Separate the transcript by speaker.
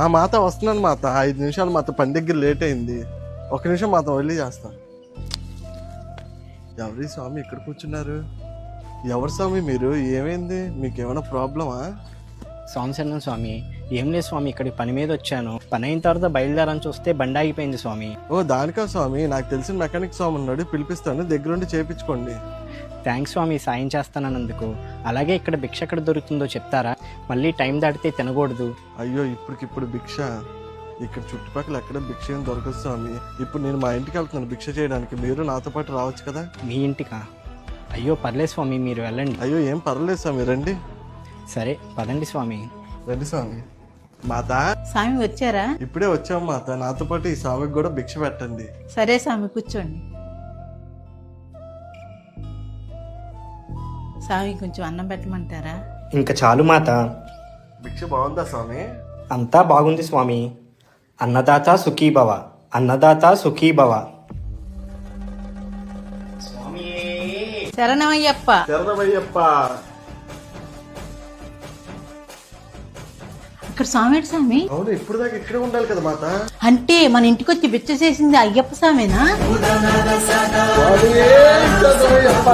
Speaker 1: ఆ మాత వస్తున్నాను మాత, 5 నిమిషాలు మాత, పని దగ్గర లేట్ అయింది. 1 నిమిషం మాత వెళ్ళి చేస్తా. ఎవరి స్వామి ఇక్కడ కూర్చున్నారు? ఎవరు స్వామి మీరు? ఏమైంది? మీకు ఏమైనా ప్రాబ్లమా?
Speaker 2: సోమశరణం స్వామి, ఏం లేదు స్వామి, ఇక్కడికి పని మీద వచ్చాను. పని అయిన తర్వాత బయలుదేరని చూస్తే బండి ఆగిపోయింది స్వామి.
Speaker 1: ఓ దానికా స్వామి, నాకు తెలిసిన మెకానిక్ స్వామి ఉన్నాడు, పిలిపిస్తాను, దగ్గరుండి చేయించుకోండి.
Speaker 2: థ్యాంక్స్ స్వామి, సాయం చేస్తానన్నందుకు. అలాగే ఇక్కడ భిక్ష ఎక్కడ దొరుకుతుందో చెప్తారా? మళ్ళీ టైం దాటితే తినకూడదు.
Speaker 1: అయ్యో ఇప్పటికిప్పుడు భిక్ష? ఇక్కడ చుట్టుపక్కల ఎక్కడ భిక్ష ఏం దొరకదు స్వామి. ఇప్పుడు నేను మా ఇంటికి వెళ్తున్నాను భిక్ష చేయడానికి, మీరు నాతో పాటు రావచ్చు కదా?
Speaker 2: మీ ఇంటికా? అయ్యో పర్లేదు స్వామి, మీరు వెళ్ళండి.
Speaker 1: అయ్యో ఏం పర్లేదు స్వామి, రండి.
Speaker 2: సరే పదండి స్వామి.
Speaker 1: రండి స్వామి. మాత
Speaker 3: స్వామి వచ్చారా?
Speaker 1: ఇప్పుడే వచ్చాం మాత, నాతో పాటు ఈ స్వామికి కూడా భిక్ష పెట్టండి.
Speaker 3: సరే స్వామి కూర్చోండి. స్వామి కొంచెం అన్నం పెట్టమంటారా?
Speaker 2: ఇంకా చాలు మాత.
Speaker 1: భిక్ష బాగుందా స్వామి?
Speaker 2: అంతా బాగుంది స్వామి. అన్నదాత సుఖీభవ, అన్నదాత సుఖీభవ.
Speaker 3: శరణమయ్యప్ప.
Speaker 1: శరణమయ్యప్ప.
Speaker 3: ఇక్కడ స్వామి ఏంటి స్వామి?
Speaker 1: అవును, ఇప్పుడు దాకా ఇక్కడే ఉండాలి కదా మాత.
Speaker 3: అంటే మన ఇంటికి వచ్చి బిచ్చ చేసింది అయ్యప్ప స్వామినా?
Speaker 1: స్వామియే శరణమయ్యప్ప.